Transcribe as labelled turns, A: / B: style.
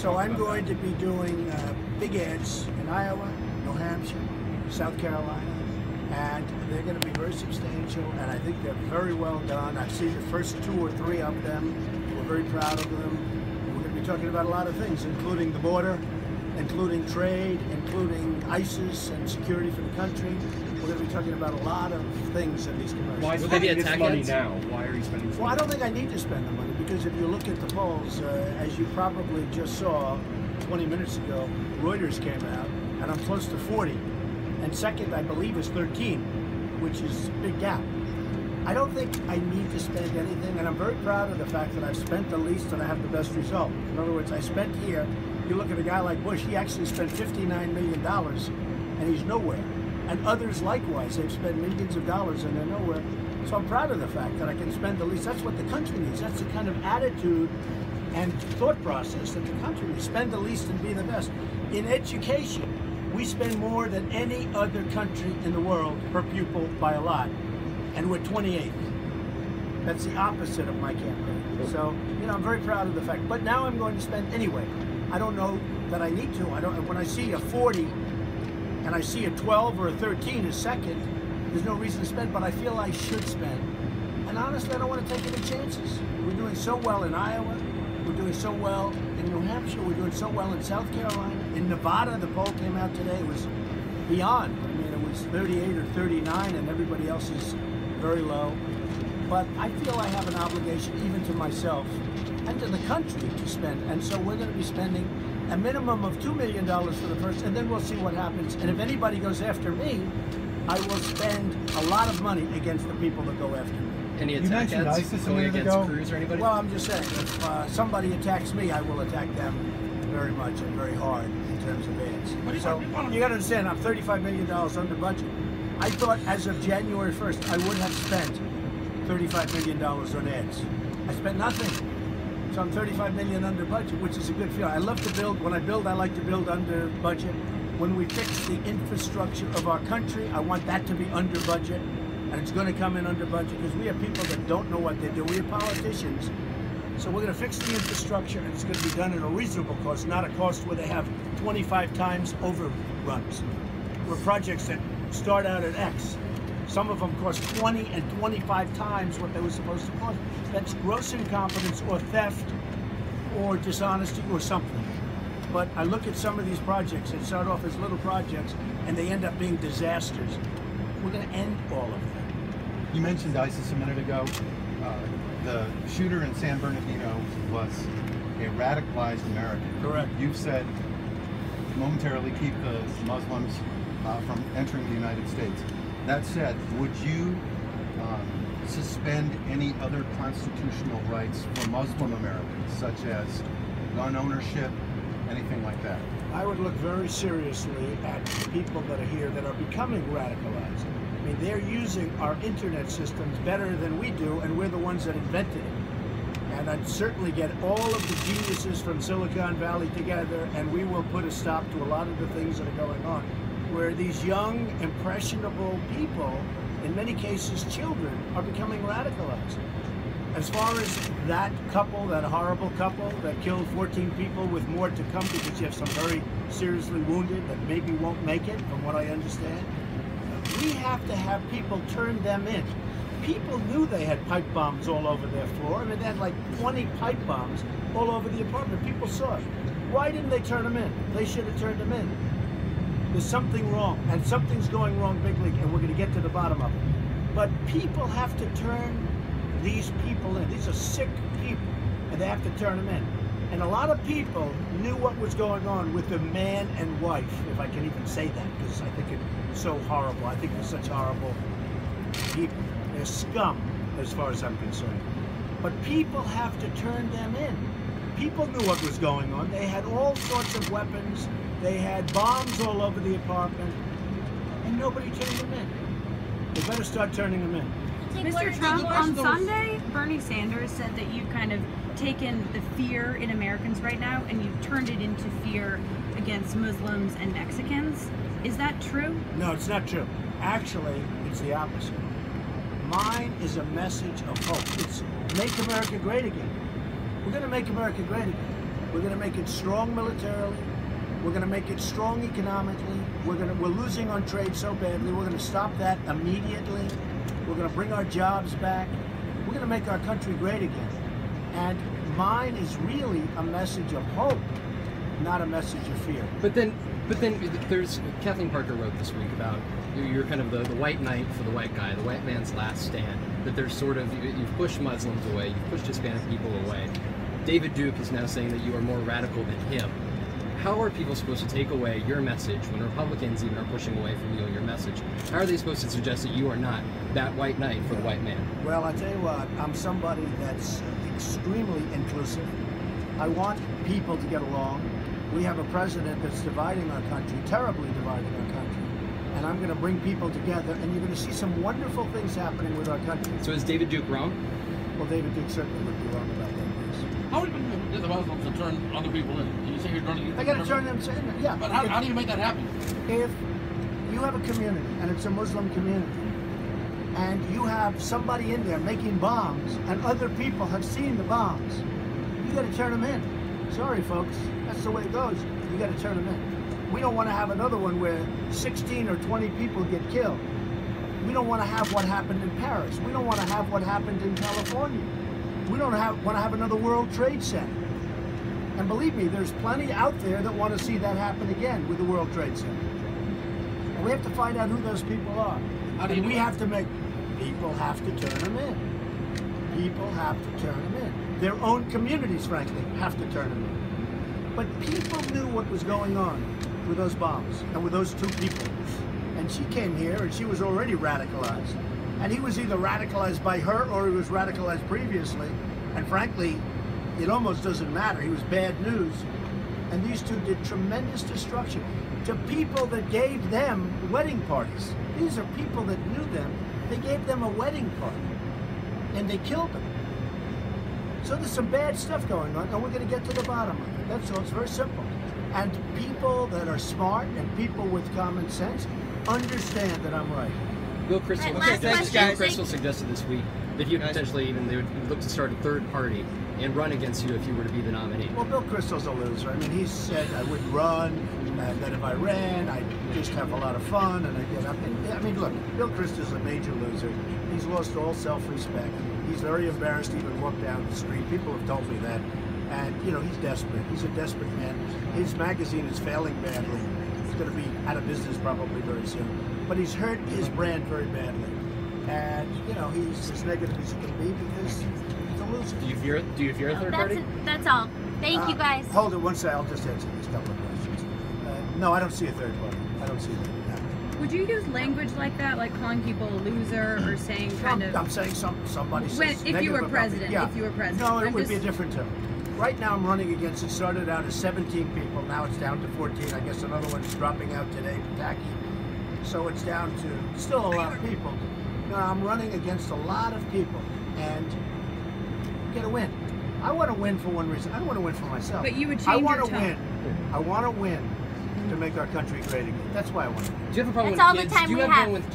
A: So I'm going to be doing big ads in Iowa, New Hampshire, South Carolina, and they're going to be very substantial, and I think they're very well done. I've seen the first 2 or 3 of them. We're very proud of them. We're going to be talking about a lot of things, including the border, including trade, including ISIS and security for the country. We're going to be talking about a lot of things in these commercials.
B: Why is this money now? Why are you spending this money?
A: Well, I don't think I need to spend the money, because if you look at the polls, as you probably just saw 20 minutes ago, Reuters came out, and I'm close to 40. And second, I believe, is 13, which is a big gap. I don't think I need to spend anything, and I'm very proud of the fact that I've spent the least and I have the best result. In other words, I spent here, you look at a guy like Bush, he actually spent $59 million, and he's nowhere. And others likewise, they've spent millions of dollars and they're nowhere. So I'm proud of the fact that I can spend the least. That's what the country needs. That's the kind of attitude and thought process that the country needs. Spend the least and be the best. In education, we spend more than any other country in the world per pupil by a lot, and we're 28th. That's the opposite of my campaign. So, you know, I'm very proud of the fact. But now I'm going to spend anyway. I don't know that I need to. When I see a 40 and I see a 12 or a 13 as second, there's no reason to spend, but I feel I should spend. And honestly, I don't want to take any chances. We're doing so well in Iowa. We're doing so well in New Hampshire. We're doing so well in South Carolina. In Nevada, the poll came out today. It was beyond. I mean, it was 38 or 39, and everybody else is very low. But I feel I have an obligation, even to myself and to the country, to spend. And so we're going to be spending a minimum of $2 million for the first, and then we'll see what happens. And if anybody goes after me, I will spend a lot of money against the people that go after me.
B: Any attack ads
C: ISIS
B: going against Cruz or anybody?
A: Well, I'm just saying, if somebody attacks me, I will attack them very much and very hard in terms of ads. So you got to understand, I'm $35 million under budget. I thought as of January 1st, I would have spent $35 million on ads. I spent nothing. So I'm $35 million under budget, which is a good feeling. I love to build. When I build, I like to build under budget. When we fix the infrastructure of our country, I want that to be under budget. And it's going to come in under budget because we have people that don't know what they do. We have politicians. So we're going to fix the infrastructure, and it's going to be done at a reasonable cost, not a cost where they have 25 times overruns. We're projects that start out at X. Some of them cost 20 and 25 times what they were supposed to cost. That's gross incompetence or theft or dishonesty or something. But I look at some of these projects that start off as little projects and they end up being disasters. We're going to end all of that.
C: You mentioned ISIS a minute ago. The shooter in San Bernardino was a radicalized American.
A: Correct.
C: You've said momentarily keep the Muslims from entering the United States. That said, would you suspend any other constitutional rights for Muslim Americans, such as gun ownership, anything like that?
A: I would look very seriously at people that are here that are becoming radicalized. I mean, they're using our internet systems better than we do, and we're the ones that invented it. And I'd certainly get all of the geniuses from Silicon Valley together, and we will put a stop to a lot of the things that are going on, where these young, impressionable people, in many cases children, are becoming radicalized. As far as that couple, that horrible couple that killed 14 people with more to come because you have some very seriously wounded that maybe won't make it, from what I understand, we have to have people turn them in. People knew they had pipe bombs all over their floor. I mean, they had like 20 pipe bombs all over the apartment. People saw it. Why didn't they turn them in? They should have turned them in. There's something wrong, and something's going wrong big league, and we're going to get to the bottom of it. But people have to turn these people in. These are sick people, and they have to turn them in. And a lot of people knew what was going on with the man and wife, if I can even say that, because I think it's so horrible. I think they're such horrible people. They're scum, as far as I'm concerned. But people have to turn them in. People knew what was going on. They had all sorts of weapons. They had bombs all over the apartment, and nobody turned them in. They better start turning them in.
D: Mr. Trump, on Sunday, Bernie Sanders said that you've kind of taken the fear in Americans right now and you've turned it into fear against Muslims and Mexicans. Is that true?
A: No, it's not true. Actually, it's the opposite. Mine is a message of hope. It's make America great again. We're going to make America great again. We're going to make it strong militarily. We're going to make it strong economically. We're losing on trade so badly. We're going to stop that immediately. We're going to bring our jobs back. We're going to make our country great again. And mine is really a message of hope, not a message of fear.
B: But then there's Kathleen Parker wrote this week about you're kind of the white knight for the white guy, the white man's last stand. That there's sort of you've pushed Muslims away, you've pushed Hispanic people away. David Duke is now saying that you are more radical than him. How are people supposed to take away your message when Republicans even are pushing away from you and your message? How are they supposed to suggest that you are not that white knight for the white man?
A: Well, I tell you what, I'm somebody that's extremely inclusive. I want people to get along. We have a president that's dividing our country, terribly dividing our country. And I'm going to bring people together, and you're going to see some wonderful things happening with our country.
B: So is David Duke wrong?
A: Well, David Duke certainly would be wrong about that.
E: How would you get the Muslims to turn other people in? You say you're going to get
A: I got to turn them in. Yeah.
E: But how do you make that happen?
A: If you have a community, and it's a Muslim community, and you have somebody in there making bombs, and other people have seen the bombs, you got to turn them in. Sorry, folks. That's the way it goes. You got to turn them in. We don't want to have another one where 16 or 20 people get killed. We don't want to have what happened in Paris. We don't want to have what happened in California. We don't want to have another World Trade Center. And believe me, there's plenty out there that want to see that happen again with the World Trade Center. And we have to find out who those people are. And we have to make, people have to turn them in. People have to turn them in. Their own communities, frankly, have to turn them in. But people knew what was going on with those bombs and with those two people. And she came here and she was already radicalized. And he was either radicalized by her or he was radicalized previously. And frankly, it almost doesn't matter. He was bad news. And these two did tremendous destruction to people that gave them wedding parties. These are people that knew them. They gave them a wedding party. And they killed them. So there's some bad stuff going on, and we're going to get to the bottom of it. That's all. It's very simple. And people that are smart and people with common sense understand that I'm right.
B: Bill Kristol, Bill Kristol suggested this week that he potentially they would look to start a third party and run against you if you were to be the nominee.
A: Well, Bill Kristol's a loser. I mean, he said I wouldn't run, and that if I ran, I'd just have a lot of fun, and I'd get up. I mean, look, Bill Kristol's a major loser. He's lost all self-respect. He's very embarrassed to even walk down the street. People have told me that. And, you know, he's desperate. He's a desperate man. His magazine is failing badly. He's going to be out of business probably very soon. But he's hurt his brand very badly. And, you know, he's as negative as he can be because he's a loser.
B: Do you fear a third party?
F: That's all. Thank you, guys.
A: Hold it one second. I'll just answer these couple of questions. No, I don't see a third party. I don't see that.
D: Would you use language like that, like calling people a loser or saying kind of...
A: I'm saying somebody says
D: if you were president,
A: yeah.
D: If you were president.
A: No, it would be a different tone. Right now I'm running against, it started out as 17 people, now it's down to 14. I guess another one's dropping out today, Pataki. So it's down to still a lot of people. No, I'm running against a lot of people and get a win. I want to win for one reason. I don't want to win for myself.
D: But you would change
A: I want
D: your
A: to
D: tone.
A: win. I want to win to make our country great again. That's why I want to win.
B: Do you have a problem
F: That's all
B: with
F: the
B: kids?
F: time
B: Do you
F: we
B: have
F: have.
B: one with